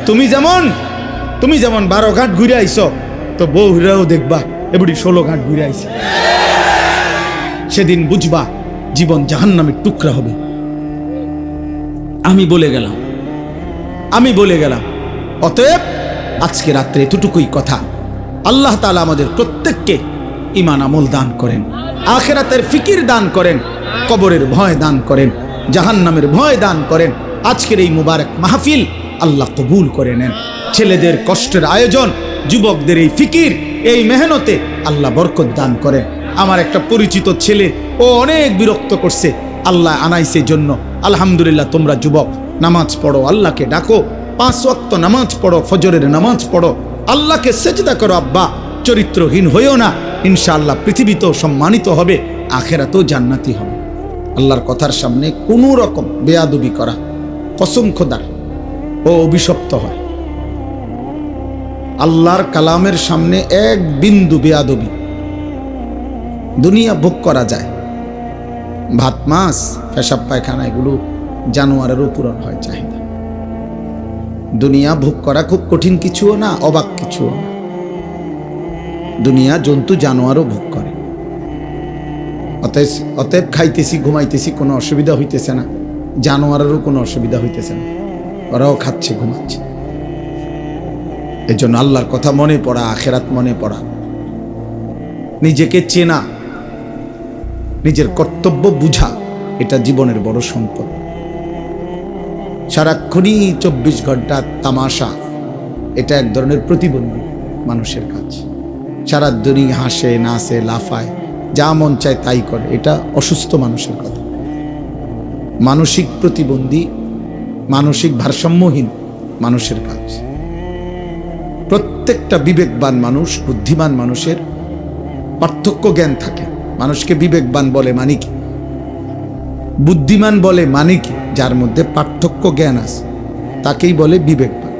তুমি যেমন 12 ঘাট ঘুরে আইছো, তো বউ হীরাও দেখবা এবড়ি 16 ঘাট ঘুরে আইছে। সেদিন বুঝবা জীবন জাহান্নামের টুকরা হবে। আমি বলে গেলাম। অতএব আজকে রাত্রে এতটুকুই কথা। আল্লাহ তাআলা আমাদের প্রত্যেককে ঈমান আমল দান করেন, আখিরাতের ফিকির দান করেন, কবরের ভয় দান করেন, জাহান্নামের ভয় দান করেন। আজকের এই মুবারক মাহফিল আল্লাহ কবুল করে নেন। ছেলেদের কষ্টের আয়োজন, যুবকদের এই ফিকির, এই মেহনতে আল্লাহ বরকত দান করেন। আমার একটা পরিচিত ছেলে, ও অনেক বিরক্ত করছে, আল্লাহ আনাইছে জন্য আলহামদুলিল্লাহ। তোমরা যুবক নামাজ পড়ো, আল্লাহকে ডাকো, 5 ওয়াক্ত নামাজ পড়ো, ফজরের নামাজ পড়ো, আল্লাহকে সেজদা করো। আব্বা চরিত্রহীন হইও না, ইনশাআল্লাহ পৃথিবীতেও সম্মানিত হবে, আখেরাতেও জান্নাতি হবে। আল্লাহর কথার সামনে কোনো রকম বেয়াদবি করা কসম খোদার ও অভিশপ্ত হয়। আল্লাহর কালামের সামনে এক বিন্দু বেয়াদবি, দুনিয়া ভোগ করা যায়, ভাত মাছ পেশাব পায়খানা এগুলো জানোয়ারেরও পূরণ হয় চাহিদা। দুনিয়া ভোগ করা খুব কঠিন কিছুও না, অবাক কিছুও না। দুনিয়া জন্তু জানোয়ারও ভোগ করে। অতএব খাইতেছি ঘুমাইতেছি কোনো অসুবিধা হইতেছে না, জানোয়ারেরও কোনো অসুবিধা হইতেছে না, ওরাও খাচ্ছে ঘুমাচ্ছে। এজন্য আল্লাহর কথা মনে পড়া, আখেরাত মনে পড়া, নিজেকে চেনা, নিজের কর্তব্য বুঝা, এটা জীবনের বড় সম্পদ। সারাক্ষণই 24 ঘন্টা তামাশা, এটা এক ধরনের প্রতিবন্ধী মানুষের কাজ। সারা দুনিয়া হাসে নাচে লাফায়, যা মন চায় তাই করে, এটা অসুস্থ মানুষের কথা। মানসিক প্রতিবন্ধী, মানসিক ভারসাম্যহীন মানুষের কাজ। প্রত্যেকটা বিবেকবান মানুষ, বুদ্ধিমান মানুষের পার্থক্য জ্ঞান থাকে। মানুষকে বিবেকবান বলে মানে কি, বুদ্ধিমান বলে মানে কি? যার মধ্যে পার্থক্য জ্ঞান আছে তাকেই বলে বিবেকবান।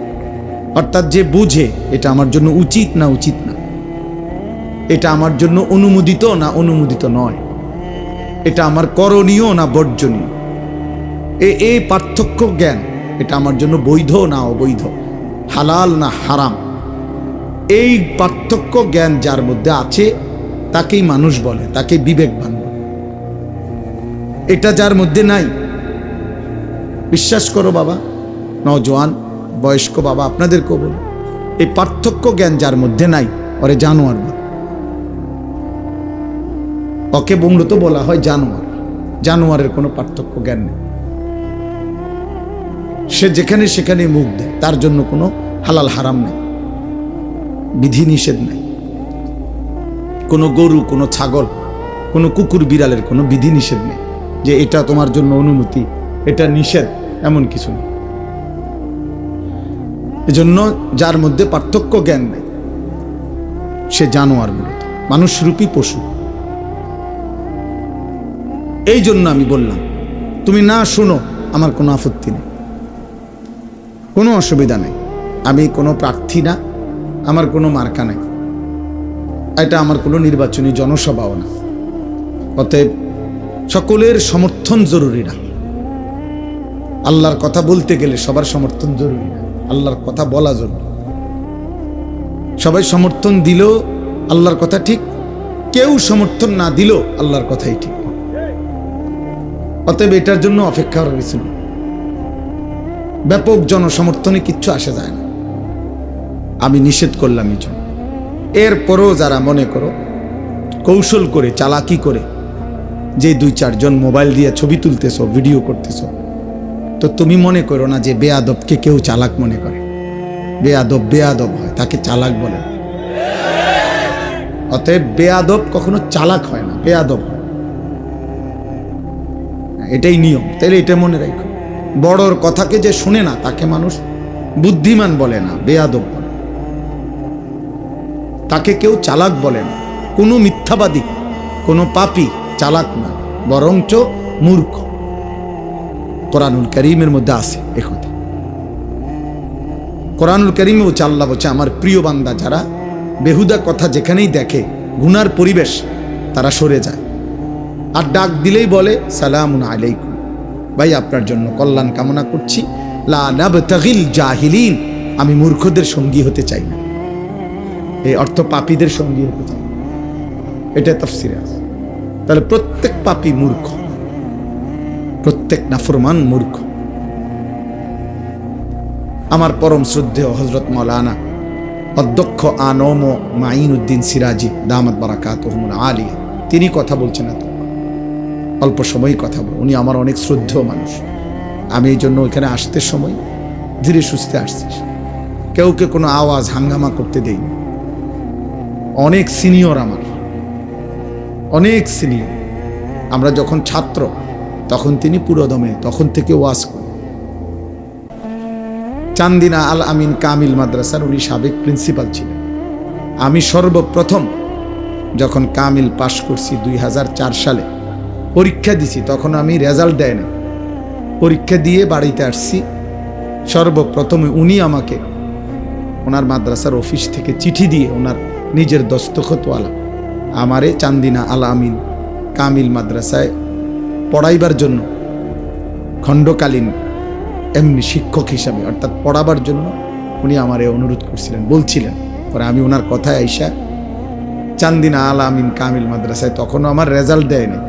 অর্থাৎ যে বুঝে এটা আমার জন্য উচিত না উচিত না, এটা আমার জন্য অনুমোদিত না অনুমোদিত নয়, এটা আমার করণীয় না বর্জনীয়, এই পার্থক্য জ্ঞান, এটা আমার জন্য বৈধ না অবৈধ, হালাল না হারাম, এই পার্থক্য জ্ঞান যার মধ্যে আছে তাকেই মানুষ বলে, তাকে বিবেকবান বলে। এটা যার মধ্যে নাই, বিশ্বাস করো বাবা, নওজোয়ান বয়স্ক বাবা আপনাদেরকেও বলি, এই পার্থক্য জ্ঞান যার মধ্যে নাই, ওরে জানোয়ার বলে। ওকে মূলত বলা হয় জানোয়ার। জানোয়ারের কোনো পার্থক্য জ্ঞান নেই, সে যেখানে সেখানে মুখ দেয়, তার জন্য কোনো হালাল হারাম নেই, বিধি নিষেধ নেই। কোনো গরু, কোনো ছাগল, কোনো কুকুর বিড়ালের কোনো বিধি নিষেধ নেই যে এটা তোমার জন্য অনুমতি, এটা নিষেধ, এমন কিছু নেই। এজন্য যার মধ্যে পার্থক্য জ্ঞান নেই সে জানোয়ার, মূলত মানুষরূপী পশু। এই জন্য আমি বললাম তুমি না শোনো, আমার কোনো আপত্তি নেই, কোনো অসুবিধা নেই। আমি কোনো প্রার্থী না, আমার কোনো মার্কা নাই, এটা আমার কোনো নির্বাচনী জনসভাও না। অতএব সকলের সমর্থন জরুরি না। আল্লাহর কথা বলতে গেলে সবার সমর্থন জরুরি না, আল্লাহর কথা বলা জরুরি। সবাই সমর্থন দিল আল্লাহর কথা ঠিক, কেউ সমর্থন না দিল আল্লাহর কথাই ঠিক। অতএব এটার জন্য অপেক্ষা করা কিছু না। ব্যাপক জনসমর্থনে কিচ্ছু আসে যায় না, আমি নিষেধ করলাম এই জন্য। এরপরও যারা মনে করো কৌশল করে, চালাকি করে, যে 2-4 জন মোবাইল দিয়ে ছবি তুলতেছ, ভিডিও করতেছ, তো তুমি মনে করো না যে বেয়াদবকে কেউ চালাক মনে করে। বেয়াদব বেয়াদব হয়, তাকে চালাক বলে। অতএব বেয়াদব কখনো চালাক হয় না, বেয়াদব হয়, এটাই নিয়ম। তাহলে এটা মনে রাখো, বড়র কথাকে যে শুনে না তাকে মানুষ বুদ্ধিমান বলে না, বেয়াদব বলে। তাকে কেউ চালাক বলে না। কোনো মিথ্যাবাদী, কোনো পাপী চালাক না, বরঞ্চ মূর্খ। কোরআনুল কারীমের মধ্যে আছে এ কথা। কোরআনুল কারীমে বলছে, আল্লাহ বলছে, আমার প্রিয় বান্দা যারা বেহুদা কথা যেখানেই দেখে, গুনার পরিবেশ, তারা সরে যায়। আর ডাক দিলেই বলে সালামুন আলাইকুম, ভাই আপনার জন্য কল্যাণ কামনা করছি। লা নাবতাগিল জাহিলিন, আমি মূর্খদের সঙ্গী হতে চাই না। এই অর্থ পাপীদের সঙ্গী হতে চাই, এটা তাফসীরে আছে। তাহলে প্রত্যেক পাপী মূর্খ, প্রত্যেক নাফরমান মূর্খ। আমার পরম শ্রদ্ধেয় হযরত মাওলানা অধ্যক্ষ আনম মাইনউদ্দিন সিরাজি দামাত বারাকাতুহুল আলিয়া, তিনি কথা বলছেন। এত অল্প সময়ই কথা বল। উনি আমার অনেক শ্রদ্ধেয় মানুষ। আমি এই জন্য ওইখানে আসতে সময় ধীরে সুস্থে আসছিস, কেউকে কোনো আওয়াজ হাঙ্গামা করতে দেইনি। অনেক সিনিয়র, আমার অনেক সিনিয়র। আমরা যখন ছাত্র তখন তিনি পুরোদমে তখন থেকে ওয়াজ করেন। চান্দিনা আল আমিন কামিল মাদ্রাসার উনি সাবেক প্রিন্সিপাল ছিলেন। আমি সর্বপ্রথম যখন কামিল পাশ করছি 2004 সালে, পরীক্ষা দিছি, তখন আমি রেজাল্ট দেয় না, পরীক্ষা দিয়ে বাড়িতে আসছি। সর্বপ্রথমে উনি আমাকে ওনার মাদ্রাসার অফিস থেকে চিঠি দিয়ে, ওনার নিজের দস্তখতওয়ালা, আমারে চান্দিনা আল আমিন কামিল মাদ্রাসায় পড়াইবার জন্য, খণ্ডকালীন এমনি শিক্ষক হিসাবে অর্থাৎ পড়াবার জন্য উনি আমারে অনুরোধ করছিলেন, বলছিলেন। পরে আমি ওনার কথায় আইসা চান্দিনা আল আমিন কামিল মাদ্রাসায়, তখনও আমার রেজাল্ট দেয়নি,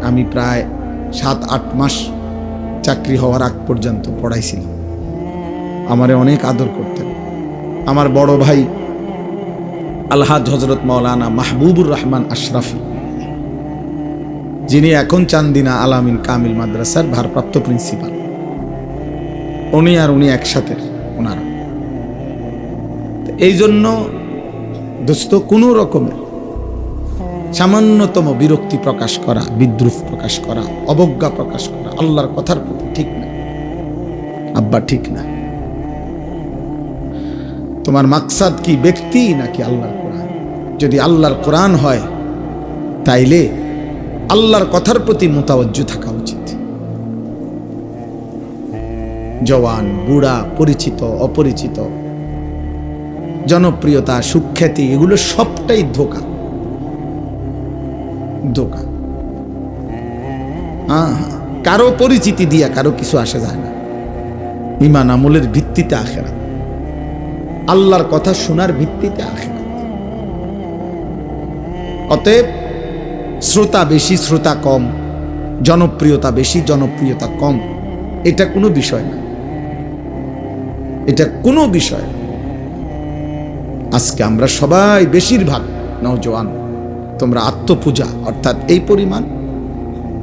আমি প্রায় 7-8 মাস চাকরি হওয়ার আগ পর্যন্ত পড়াইছিলাম। আমারে অনেক আদর করতেন। আমার বড় ভাই আলহাজ হযরত মাওলানা মাহবুবুর রহমান আশরাফি, যিনি এখন চান্দিনা আল আমিন কামিল মাদ্রাসার ভারপ্রাপ্ত প্রিন্সিপাল, উনি আর উনি একসাথে ওনারা। এই জন্য দোস্ত, কোনো রকমের সামান্যতম বিরক্তি প্রকাশ করা, বিদ্রুপ প্রকাশ করা, অবজ্ঞা প্রকাশ করা আল্লাহর কথার প্রতি ঠিক না। আব্বা ঠিক না। তোমার মাকসাদ কি ব্যক্তি নাকি আল্লাহর কোরআন? যদি আল্লাহর কোরআন হয় তাইলে আল্লাহর কথার প্রতি মুতাওয়াজ্জু থাকা উচিত। জওয়ান, বুড়া, পরিচিত, অপরিচিত, জনপ্রিয়তা, সুখ্যাতি, এগুলো সবটাই ধোঁকা, ধোঁকা। কারো পরিচিতি দিয়া কারো কিছু আসে যায় না। ঈমান আমলের ভিত্তিতে আখিরাত, আল্লাহর কথা শোনার ভিত্তিতে আখিরাত। অতএব শ্রোতা বেশি, শ্রোতা কম, জনপ্রিয়তা বেশি, জনপ্রিয়তা কম, এটা কোনো বিষয় না, এটা কোনো বিষয় না। আজকে আমরা সবাই, বেশিরভাগ নওজোয়ান, তোমরা আত্মপূজা অর্থাৎ এই পরিমাণ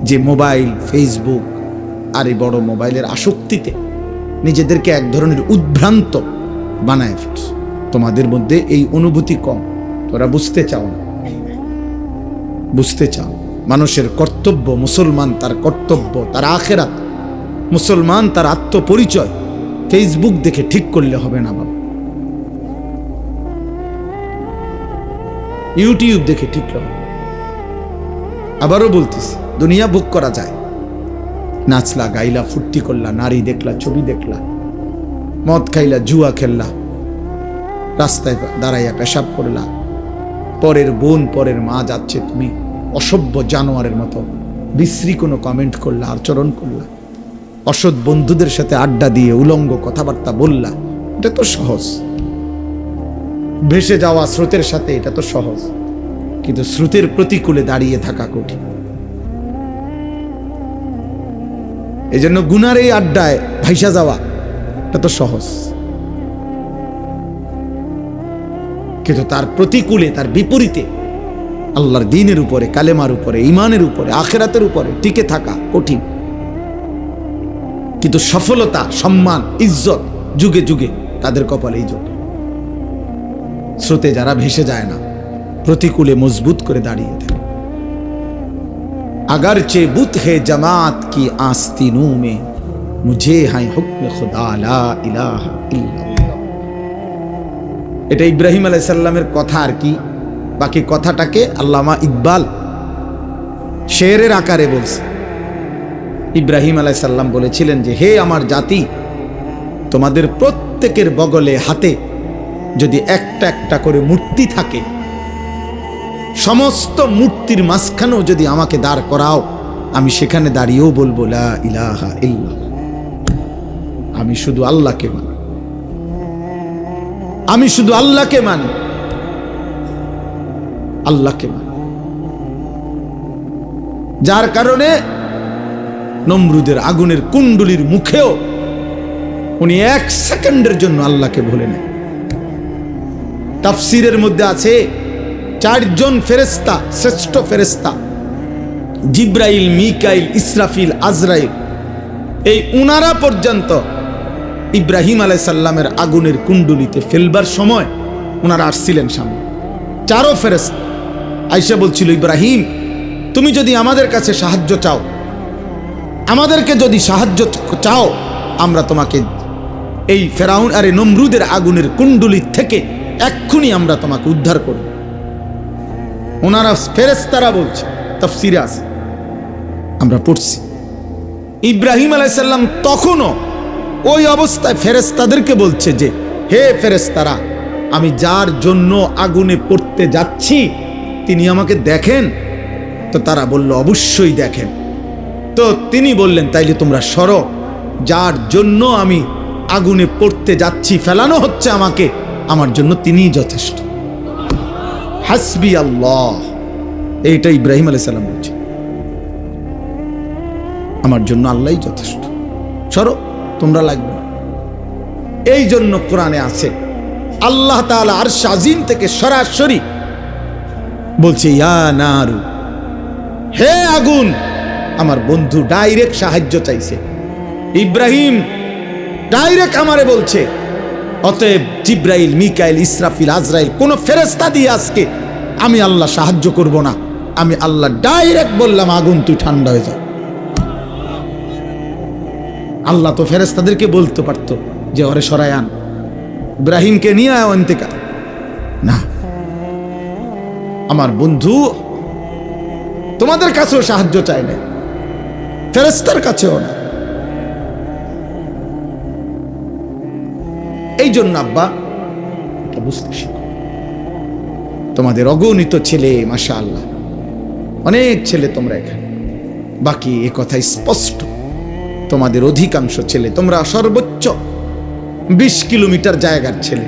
যে মোবাইল, ফেসবুক আর এই বড় মোবাইলের আসক্তিতে নিজেদেরকে এক ধরনের উদ্ভ্রান্ত বানায় ফেলছ। তোমাদের মধ্যে এই অনুভূতি কম, তোরা বুঝতে চাও না, বুঝতে চাও। মানুষের কর্তব্য, মুসলমান তার কর্তব্য, তার আখিরাত, মুসলমান তার আত্মপরিচয় ফেসবুক দেখে ঠিক করলে হবে না বাবা, ইউটিউব দেখে ঠিক হবে। আবারও বলতেছি, দুনিয়া ভোগ করা যায়, নাচলা, গাইলা, ফুর্তি করলা, নারী দেখলা, ছবি দেখলা, মদ খাইলা, জুয়া খেললা, রাস্তায় দাঁড়াইয়া পেশাব করলা, পরের বোন, পরের মা যাচ্ছে, তুমি অসভ্য জানোয়ারের মতো বিশ্রী কোনো কমেন্ট করলা, আচরণ করলা, অসৎ বন্ধুদের সাথে আড্ডা দিয়ে উলঙ্গ কথাবার্তা বললা, এটা তো সহজ। ভেসে যাওয়া স্রোতের সাথে এটা তো সহজ, কিন্তু স্রোতের প্রতিকূলে দাঁড়িয়ে থাকা কঠিন। এই জন্য গুনার এই আড্ডায় ভাইসা যাওয়া এটা তো সহজ, কিন্তু তার প্রতিকূলে, তার বিপরীতে আল্লাহর দ্বীনের উপরে, কালেমার উপরে, ঈমানের উপরে, আখিরাতের উপরে টিকে থাকা কঠিন। কিন্তু সফলতা, সম্মান, ইজ্জত যুগে যুগে তাদের কপালেই জোটে। স্রোতে যারা ভেসে যায় না, প্রতিকূলে মজবুত করে দাঁড়িয়ে থাকে। अगरचे बुत है जमात की आस्तीनों में মুঝে হায় হুকমে খুদা লা ইলাহা ইল্লাল্লাহ। এটা ইব্রাহিম আলাইহিস সালামের কথা আর কি। বাকি কথাটাকে আল্লামা ইকবাল শেরের আকারে বলছে। ইব্রাহিম আলাইহিস সালাম বলেছিলেন যে, হে আমার জাতি, তোমাদের প্রত্যেকের বগলে হাতে যদি একটা একটা করে মূর্তি থাকে, সমস্ত মূর্তির মাঝখানেও যদি আমাকে দাঁড় করাও, আমি সেখানে দাঁড়িয়েও বলবো লা ইলাহা ইল্লাল্লাহ। আমি শুধু আল্লাহকে মানি, আমি শুধু আল্লাহকে মানি, আল্লাহকে মানি। যার কারণে নমরুদের আগুনের কুণ্ডুলির মুখেও উনি 1 সেকেন্ডের জন্য আল্লাহকে ভুলে নেন। তাফসীরের মধ্যে আছে 4 জন ফেরেশতা, শ্রেষ্ঠ ফেরেশতা জিব্রাইল, মিকাইল, ইসরাফিল, আজরাইল, এই উনারা পর্যন্ত ইব্রাহিম আলাইহিস সালামের আগুনের কুণ্ডুলিতে ফেলবার সময় উনারা আসছিলেন সামনে। 4 ফেরেশতা আয়েশা বলছিল, ইব্রাহিম তুমি যদি আমাদের কাছে সাহায্য চাও, আমাদেরকে যদি সাহায্য চাও, আমরা তোমাকে এই ফেরাউন আর নমরুদের আগুনের কুণ্ডুলি থেকে এক্ষুনি আমরা তোমাকে উদ্ধার করব। ওনারা ফেরেশতারা বলছে, তাফসীরে আছে, আমরা পড়ছি। ইব্রাহিম আলাইহিস সালাম তখনও ওই অবস্থায় ফেরেশতাদেরকে বলছে যে, হে ফেরেশতারা, আমি যার জন্য আগুনে পড়তে যাচ্ছি তিনি আমাকে দেখেন? তো তারা বলল, অবশ্যই দেখেন। তো তিনি বললেন, তাইলে তোমরা সরো, যার জন্য আমি আগুনে পড়তে যাচ্ছি, ফেলানো হচ্ছে আমাকে, আমার জন্য তিনিই যথেষ্ট। হাসবি আল্লাহ, এইটা ইব্রাহিম আলাইহিস সালাম বলছে, আমার জন্য আল্লাহই যথেষ্ট, সরো, তোমরা লাগবে না। এই জন্য কোরআনে আছে আল্লাহ তাআলা আরশ আজিম থেকে সরাসরি বলছে, ইয়া নারু, হে আগুন। আমার বন্ধু ডাইরেক্ট সাহায্য চাইছে, ইব্রাহিম ডাইরেক্ট আমারে বলছে, অতএব জিব্রাইল, মিকাইল, ইসরাফিল, আজরাইল কোন ফেরেশতা দিয়ে আজকে আমি আল্লাহ সাহায্য করব না। আমি আল্লাহ ডাইরেক্ট বললাম, আগুন তুই ঠান্ডা হয়ে যা। আল্লাহ তো ফেরেশতাদেরকে বলতে পারতো যে ওরে সরাই আন, ইব্রাহিমকে নিয়ে আয় অন্তিকা, না। আমার বন্ধু তোমাদের কাছেও সাহায্য চাই না, ফেরেশতার কাছেও না। এই জন্য আব্বা বুঝতে শিখো, তোমাদের অগণিত ছেলে, মাশাআল্লাহ অনেক ছেলে তোমরা এখানে, বাকি এ কথা স্পষ্ট, তোমাদের অধিকাংশ ছেলে, তোমরা সর্বোচ্চ 20 কিলোমিটার জায়গার ছেলে।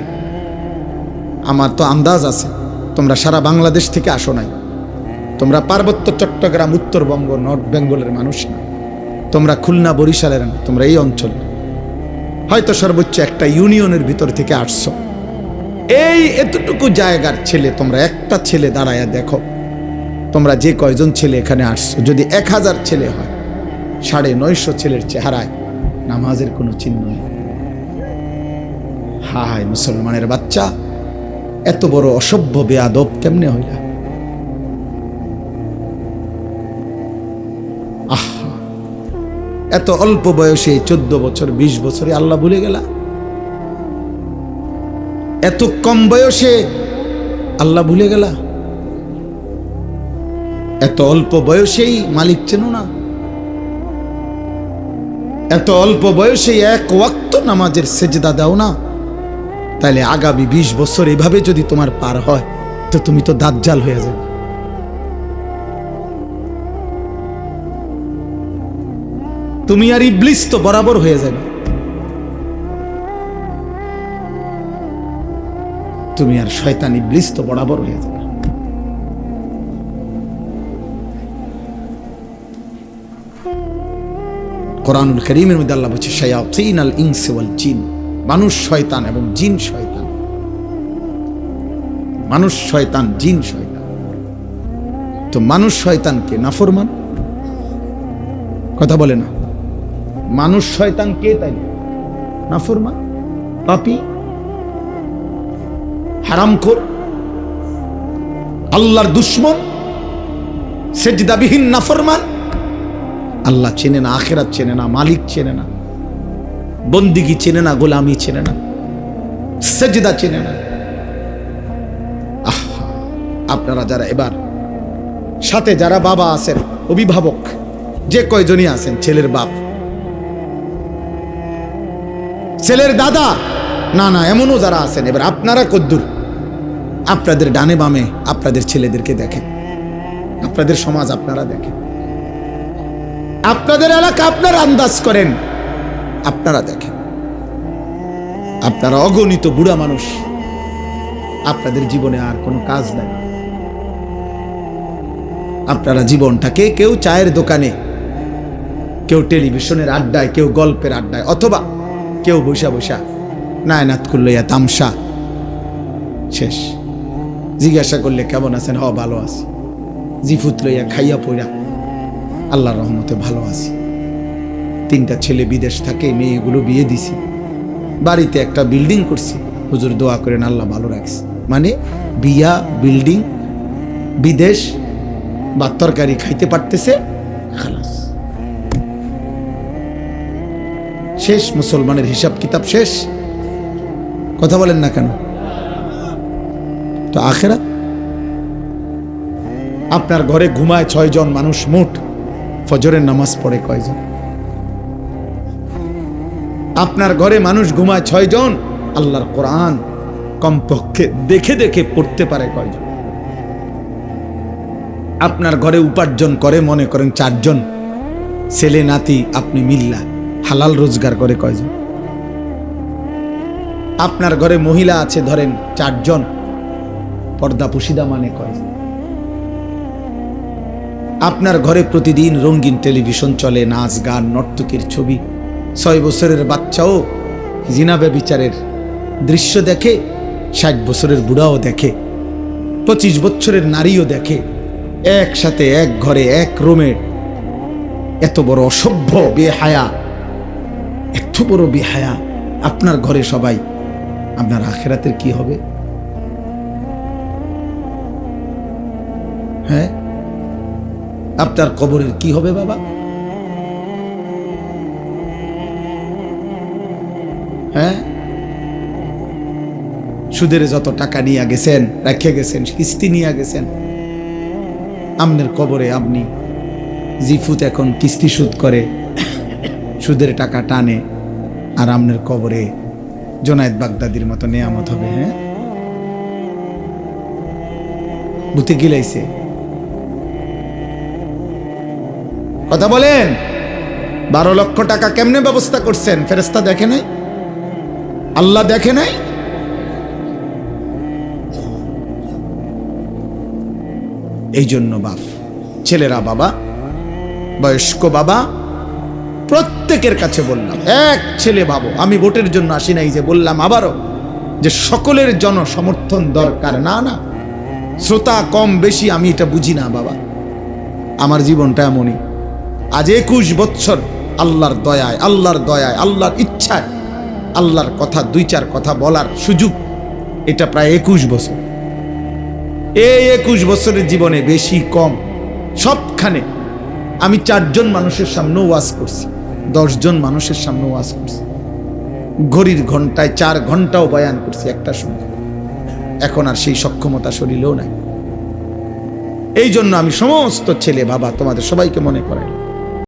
আমার তো আন্দাজ আছে তোমরা সারা বাংলাদেশ থেকে আসো নাই, তোমরা পার্বত্য চট্টগ্রাম, উত্তরবঙ্গ, নর্থ বেঙ্গলের মানুষ না, তোমরা খুলনা, বরিশালের না, তোমরা এই অঞ্চল, হয়তো সর্বোচ্চ একটা ইউনিয়নের ভিতর থেকে আসছো। এই এতটুকু জায়গার ছেলে, তোমরা একটা ছেলে দাঁড়ায়া দেখো, তোমরা যে কয়জন ছেলে এখানে আসছো, যদি 1000 ছেলে হয়, 950 ছেলের চেহারায় নামাজের কোনো চিহ্ন নেই। হায় মুসলমানের বাচ্চা, এত বড় অসভ্য বেয়াদব কেমনে হইলা? আহা, এত অল্প বয়সে 14 বছর 20 বছরে আল্লাহ ভুলে গেলা? এত কম বয়সে আল্লাহ ভুলে গেলা? এত অল্প বয়সেই মালিক চেনো না? এত অল্প বয়সেই 1 ওয়াক্ত নামাজের সেজদা দাও না? তাহলে আগামী 20 বছর এভাবে যদি তোমার পার হয়, তো তুমি তো দাজ্জাল হয়ে যাবে। তুমি আর ইবলিস তো বরাবর হয়ে যাবে। তুমি আর শয়তান ইবলিস তো বরাবর হয়ে যাবে। কোরআনুল কারীমের মধ্যে আল্লাহ বলছে, শায়াতিনাল ইনসি ওয়াল জিন, মানুষ শয়তান এবং জিন শয়তান। মানুষ শয়তান, জিন শয়তান। তো মানুষ শয়তানকে নাফরমান, কথা বলে না। মানুষ শয়তান কে? তাই নাফরমান, পাপী, হারামখোর, আল্লাহর দুশ্মন, সেজদাবিহীন নাফরমান। আল্লাহ চেনে না, আখিরাত চেনে না, মালিক চেনে না, বন্দিগি চেনে না, গোলামি চেনে না, সেজদা চেনে না। আপনারা যারা এবার সাথে যারা বাবা আছেন, অভিভাবক যে কয়জনই আছেন, ছেলের বাপ, ছেলের দাদা, না না এমনও যারা আছেন, এবার আপনারা কদ্দুর আপনাদের ডানে বামে আপনাদের ছেলেদেরকে দেখেন, আপনাদের সমাজ আপনারা দেখেন, আপনাদের এলাকা আপনারা আন্দাজ করেন, আপনারা দেখেন। আপনারা অগণিত বুড়া মানুষ, আপনাদের জীবনে আর কোনো কাজ নাই। আপনারা জীবনটাকে কেউ চায়ের দোকানে, কেউ টেলিভিশনের আড্ডায়, কেউ গল্পের আড্ডায়, অথবা কেউ বসা বসা নায়নাত করলইয়া তামসা শেষ। জিজ্ঞাসা করলে কেমন আছেন, হ ভালো আছি, জিফুত লইয়া খাইয়া পইরা আল্লাহর রহমতে ভালো আছি। 3টা ছেলে বিদেশ থাকে, মেয়েগুলো বিয়ে দিছি, বাড়িতে একটা বিল্ডিং করছি, হুজুর দোয়া করেন আল্লাহ ভালো রাখছে। মানে বিয়া, বিল্ডিং, বিদেশ, বা তরকারি খাইতে পারতেছে, খালাস শেষ। মুসলমানের হিসাব কিতাব শেষ। কথা বলেন না কেন? তো আখেরাত, আপনার ঘরে ঘুমায় 6 জন মানুষ মোট, ফজরের নামাজ পড়ে কয়জন? আপনার ঘরে মানুষ ঘুমায় 6 জন, আল্লাহর কোরআন কমপক্ষে দেখে দেখে পড়তে পারে কয়জন? আপনার ঘরে উপার্জন করে মনে করেন 4 জন, ছেলে নাতি আপনি মিল্লা হালাল রোজগার করে কয়জন? আপনার ঘরে মহিলা আছে ধরেন 4 জন, পর্দা পুশিদা মানে কয়জন? আপনার ঘরে প্রতিদিন রঙিন টেলিভিশন চলে, নাচ গান নর্তকীর ছবি, 6 বছরের বাচ্চাও জিনা ব্যভিচারের দৃশ্য দেখে, 60 বছরের বুড়াও দেখে, 25 বছরের নারীও দেখে, একসাথে এক ঘরে এক রুমে। এত বড় অসভ্য বেহায়া, এত বড় বেহায়া আপনার ঘরে সবাই, আপনার আখিরাতের কি হবে? হ্যাঁ, আপনার কবরের কি হবে বাবা? হ্যাঁ, সুদের যত টাকা নিয়ে গেছেন, রেখে গেছেন, কিস্তি নিয়ে গেছেন, আপনার কবরে আপনি জিফুত এখন কিস্তি সুদ করে, সুদের টাকা টানে, আর আপনার কবরে জোনায়েদ বাগদাদির মতো নেয়ামত হবে। হ্যাঁ, বুতে গিলাইছে। কথা বলেন, 12 লক্ষ টাকা কেমনে ব্যবস্থা করছেন? ফেরেশতা দেখে নাই? আল্লাহ দেখে নাই? এই জন্য বাপ, ছেলেরা বাবা, বয়স্ক বাবা, প্রত্যেকের কাছে বললাম, এক ছেলে ভাবো। আমি ভোটের জন্য আসি নাই, যে বললাম আবারও যে সকলের জনসমর্থন দরকার। না না, শ্রোতা কম বেশি আমি এটা বুঝি না বাবা, আমার জীবনটা এমনই। আজ 21 বছর আল্লাহর দয়ায়, আল্লাহর দয়ায়, আল্লাহর ইচ্ছায়, আল্লাহর কথা 2-4 কথা বলার সুযোগ, এটা প্রায় 21 বছর। এই 21 বছরের জীবনে বেশি কম সবখানে আমি 4 জন মানুষের সামনে ওয়াজ করছি, 10 জন মানুষের সামনে ওয়াজ করছি, ঘড়ির ঘন্টায় 4 ঘন্টাও বয়ান করছি একটা সময়। এখন আর সেই সক্ষমতা শরীরেও নাই। এই জন্য আমি সমস্ত ছেলে বাবা তোমাদের সবাইকে মনে করাই,